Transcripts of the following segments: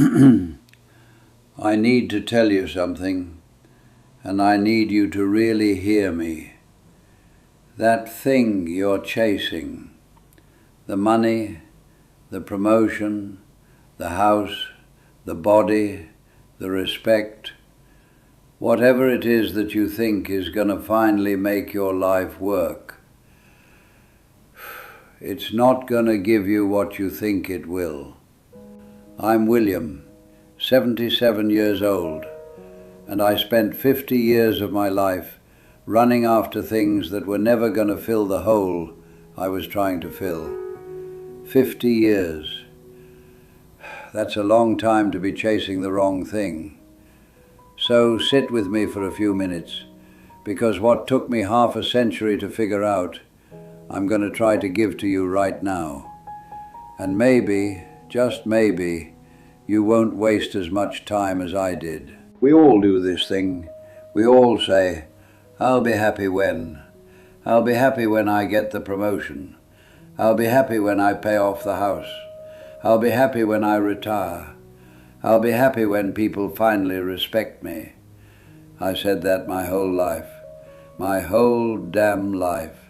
I need to tell you something, and I need you to really hear me. That thing you're chasing, the money, the promotion, the house, the body, the respect, whatever it is that you think is going to finally make your life work, it's not going to give you what you think it will. I'm William, 77 years old, and I spent 50 years of my life running after things that were never going to fill the hole I was trying to fill. 50 years. That's a long time to be chasing the wrong thing. So sit with me for a few minutes, because what took me half a century to figure out, I'm going to try to give to you right now. And maybe, just maybe, you won't waste as much time as I did. We all do this thing. We all say, I'll be happy when. I'll be happy when I get the promotion. I'll be happy when I pay off the house. I'll be happy when I retire. I'll be happy when people finally respect me. I said that my whole life. My whole damn life.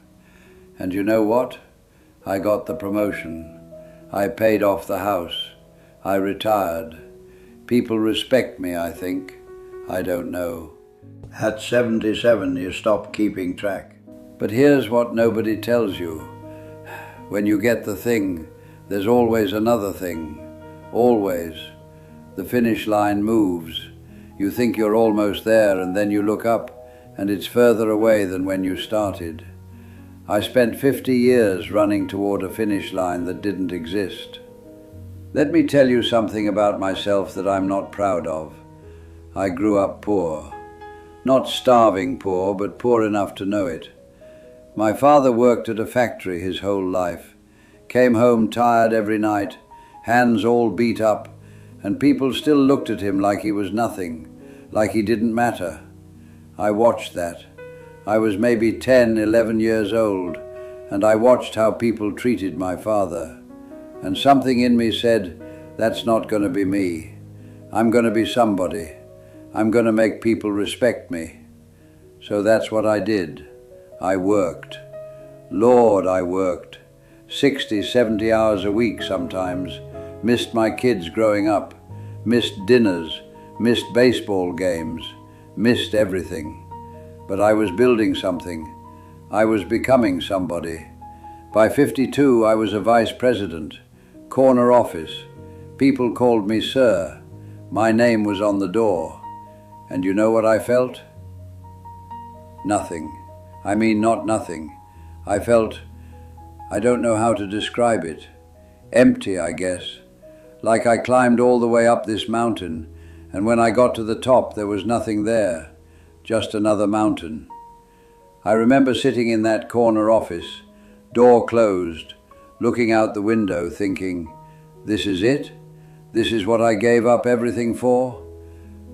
And you know what? I got the promotion. I paid off the house. I retired. People respect me, I think. I don't know. At 77, you stop keeping track. But here's what nobody tells you. When you get the thing, there's always another thing. Always. The finish line moves. You think you're almost there, and then you look up, and it's further away than when you started. I spent 50 years running toward a finish line that didn't exist. Let me tell you something about myself that I'm not proud of. I grew up poor. Not starving poor, but poor enough to know it. My father worked at a factory his whole life, came home tired every night, hands all beat up, and people still looked at him like he was nothing, like he didn't matter. I watched that. I was maybe 10, 11 years old, and I watched how people treated my father. And something in me said, that's not going to be me. I'm going to be somebody. I'm going to make people respect me. So that's what I did. I worked. Lord, I worked. 60, 70 hours a week sometimes. Missed my kids growing up. Missed dinners. Missed baseball games. Missed everything. But I was building something. I was becoming somebody. By 52, I was a vice president. Corner office. People called me sir. My name was on the door. And you know what I felt? Nothing. I mean, not nothing. I felt, I don't know how to describe it. Empty, I guess. Like I climbed all the way up this mountain, and when I got to the top, there was nothing there. Just another mountain. I remember sitting in that corner office, door closed, looking out the window, thinking, this is it? This is what I gave up everything for?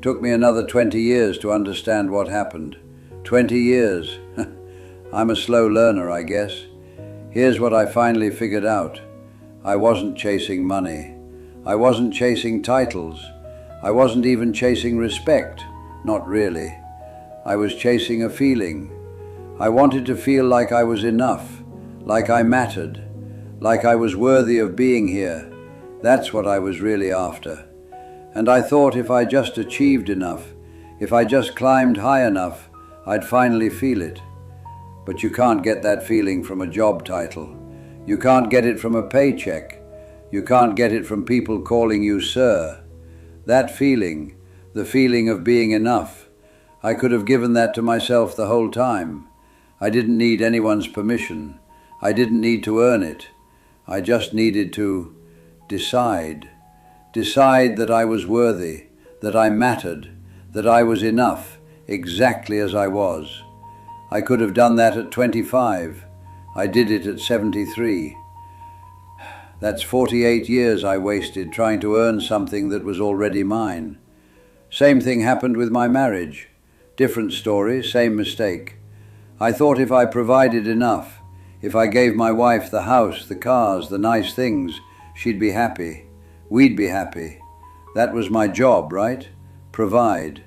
Took me another 20 years to understand what happened. 20 years. I'm a slow learner, I guess. Here's what I finally figured out. I wasn't chasing money. I wasn't chasing titles. I wasn't even chasing respect. Not really. I was chasing a feeling. I wanted to feel like I was enough, like I mattered, like I was worthy of being here. That's what I was really after. And I thought if I just achieved enough, if I just climbed high enough, I'd finally feel it. But you can't get that feeling from a job title. You can't get it from a paycheck. You can't get it from people calling you sir. That feeling, the feeling of being enough, I could have given that to myself the whole time. I didn't need anyone's permission. I didn't need to earn it. I just needed to decide. Decide that I was worthy, that I mattered, that I was enough, exactly as I was. I could have done that at 25. I did it at 73. That's 48 years I wasted trying to earn something that was already mine. Same thing happened with my marriage. Different story, same mistake. I thought if I provided enough, if I gave my wife the house, the cars, the nice things, she'd be happy. We'd be happy. That was my job, right? Provide.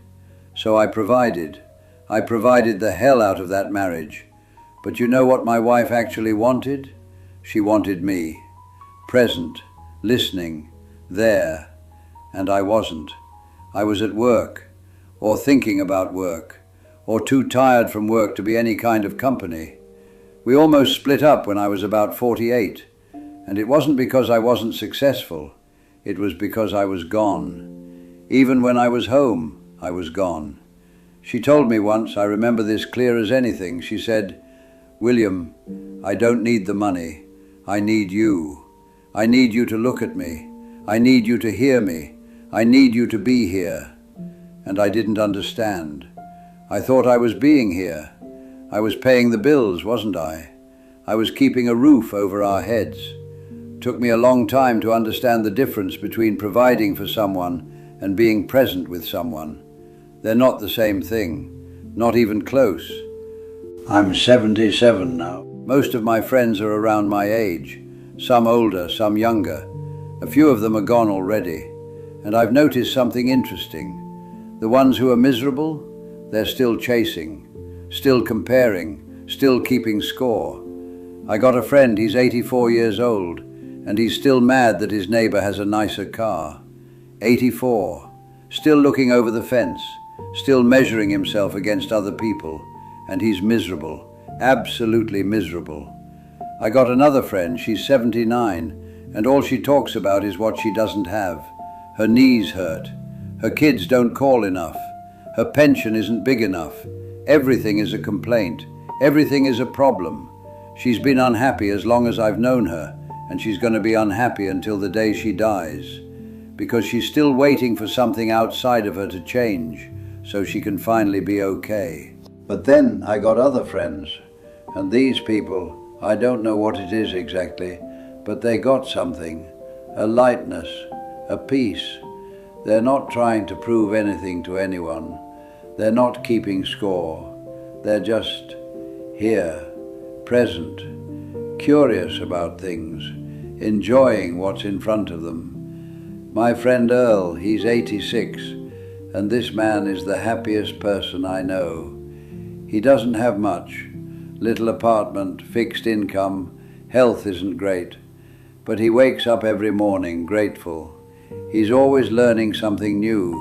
So I provided. I provided the hell out of that marriage. But you know what my wife actually wanted? She wanted me. Present, listening, there. And I wasn't. I was at work, or thinking about work, or too tired from work to be any kind of company. We almost split up when I was about 48, and it wasn't because I wasn't successful. It was because I was gone. Even when I was home, I was gone. She told me once, I remember this clear as anything, she said, "William, I don't need the money. I need you. I need you to look at me. I need you to hear me. I need you to be here." And I didn't understand. I thought I was being here. I was paying the bills, wasn't I? I was keeping a roof over our heads. Took me a long time to understand the difference between providing for someone and being present with someone. They're not the same thing, not even close. I'm 77 now. Most of my friends are around my age, some older, some younger. A few of them are gone already, and I've noticed something interesting. The ones who are miserable, they're still chasing, still comparing, still keeping score. I got a friend, he's 84 years old, and he's still mad that his neighbor has a nicer car. 84, still looking over the fence, still measuring himself against other people, and he's miserable, absolutely miserable. I got another friend, she's 79, and all she talks about is what she doesn't have. Her knees hurt, her kids don't call enough, her pension isn't big enough, everything is a complaint, everything is a problem. She's been unhappy as long as I've known her, and she's going to be unhappy until the day she dies, because she's still waiting for something outside of her to change, so she can finally be okay. But then I got other friends, and these people, I don't know what it is exactly, but they got something, a lightness, a peace. They're not trying to prove anything to anyone. They're not keeping score. They're just here, present, curious about things, enjoying what's in front of them. My friend Earl, he's 86, and this man is the happiest person I know. He doesn't have much, little apartment, fixed income, health isn't great, but he wakes up every morning grateful. He's always learning something new,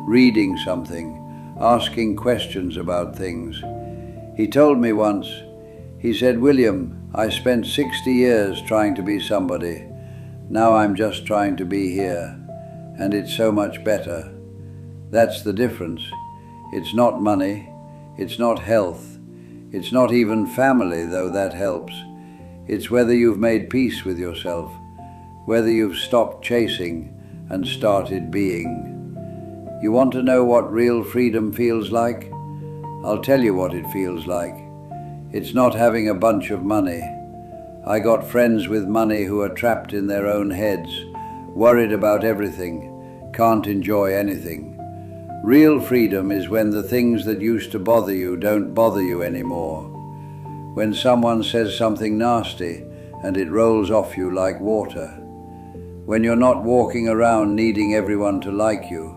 reading something, asking questions about things. He told me once, he said, "William, I spent 60 years trying to be somebody. Now I'm just trying to be here, and it's so much better." That's the difference. It's not money, it's not health, it's not even family, though that helps. It's whether you've made peace with yourself, whether you've stopped chasing and started being. You want to know what real freedom feels like? I'll tell you what it feels like. It's not having a bunch of money. I got friends with money who are trapped in their own heads, worried about everything, can't enjoy anything. Real freedom is when the things that used to bother you don't bother you anymore. When someone says something nasty and it rolls off you like water. When you're not walking around needing everyone to like you.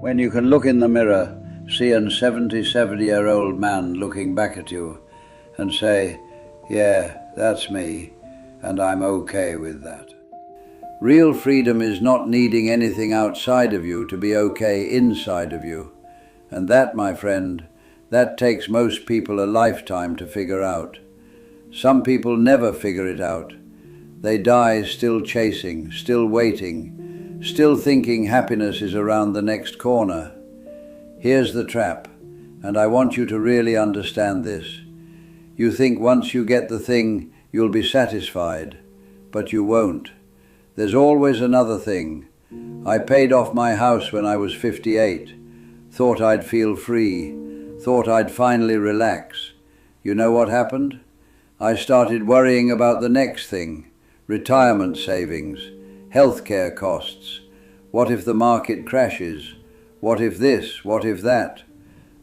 When you can look in the mirror, see a 77-year-old man looking back at you and say, "Yeah, that's me, and I'm okay with that." Real freedom is not needing anything outside of you to be okay inside of you. And that, my friend, that takes most people a lifetime to figure out. Some people never figure it out. They die still chasing, still waiting, still thinking happiness is around the next corner. Here's the trap, and I want you to really understand this. You think once you get the thing, you'll be satisfied, but you won't. There's always another thing. I paid off my house when I was 58, thought I'd feel free, thought I'd finally relax. You know what happened? I started worrying about the next thing, retirement savings, healthcare costs. What if the market crashes? What if this? What if that?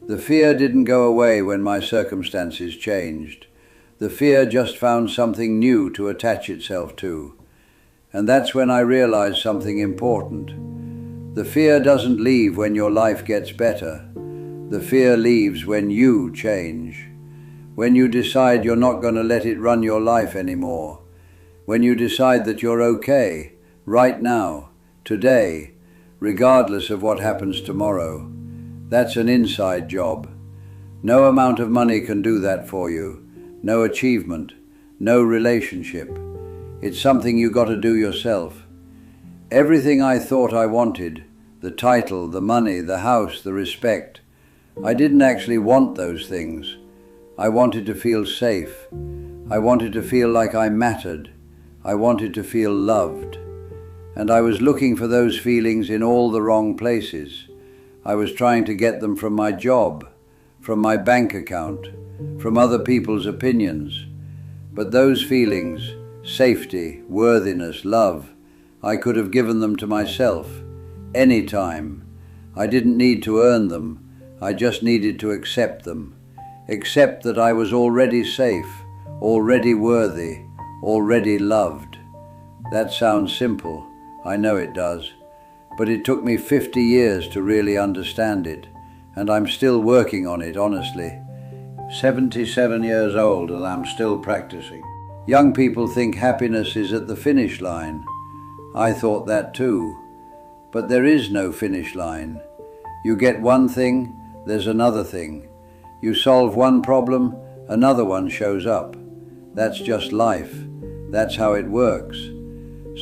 The fear didn't go away when my circumstances changed. The fear just found something new to attach itself to. And that's when I realized something important. The fear doesn't leave when your life gets better. The fear leaves when you change. When you decide you're not going to let it run your life anymore. When you decide that you're okay, right now, today, regardless of what happens tomorrow. That's an inside job. No amount of money can do that for you. No achievement, no relationship. It's something you got to do yourself. Everything I thought I wanted, the title, the money, the house, the respect, I didn't actually want those things. I wanted to feel safe. I wanted to feel like I mattered. I wanted to feel loved. And I was looking for those feelings in all the wrong places. I was trying to get them from my job, from my bank account, from other people's opinions. But those feelings, safety, worthiness, love, I could have given them to myself, any time. I didn't need to earn them. I just needed to accept them. Accept that I was already safe, already worthy, already loved. That sounds simple. I know it does. But it took me 50 years to really understand it. And I'm still working on it, honestly. 77 years old and I'm still practicing. Young people think happiness is at the finish line. I thought that too. But there is no finish line. You get one thing, there's another thing. You solve one problem, another one shows up. That's just life. That's how it works.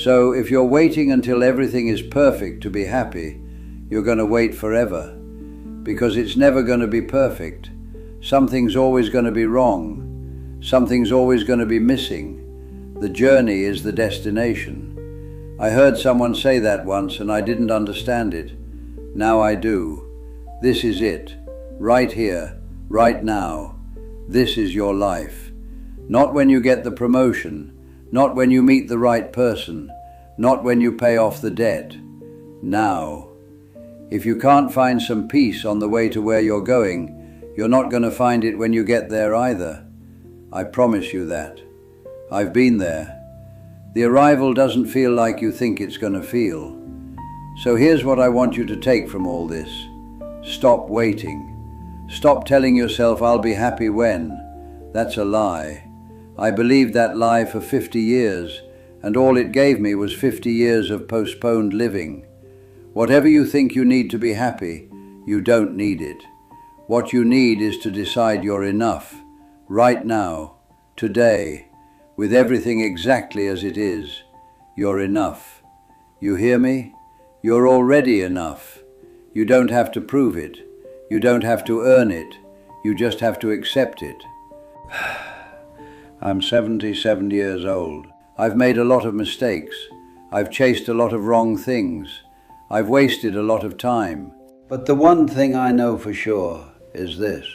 So if you're waiting until everything is perfect to be happy, you're going to wait forever. Because it's never going to be perfect. Something's always going to be wrong. Something's always going to be missing. The journey is the destination. I heard someone say that once and I didn't understand it. Now I do. This is it. Right here, right now. This is your life. Not when you get the promotion. Not when you meet the right person. Not when you pay off the debt. Now. If you can't find some peace on the way to where you're going, you're not going to find it when you get there either. I promise you that. I've been there. The arrival doesn't feel like you think it's going to feel. So here's what I want you to take from all this. Stop waiting. Stop telling yourself, I'll be happy when. That's a lie. I believed that lie for 50 years, and all it gave me was 50 years of postponed living. Whatever you think you need to be happy, you don't need it. What you need is to decide you're enough, right now, today, with everything exactly as it is. You're enough. You hear me? You're already enough. You don't have to prove it. You don't have to earn it. You just have to accept it. I'm 77 years old. I've made a lot of mistakes. I've chased a lot of wrong things. I've wasted a lot of time. But the one thing I know for sure is this.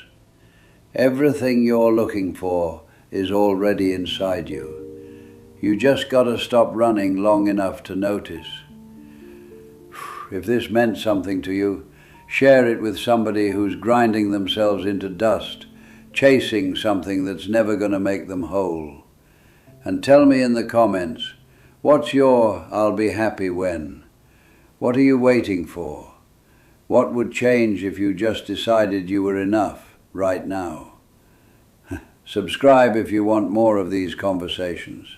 Everything you're looking for is already inside you. You just got to stop running long enough to notice. If this meant something to you, share it with somebody who's grinding themselves into dust, chasing something that's never going to make them whole. And tell me in the comments, what's your I'll be happy when? What are you waiting for? What would change if you just decided you were enough right now? Subscribe if you want more of these conversations.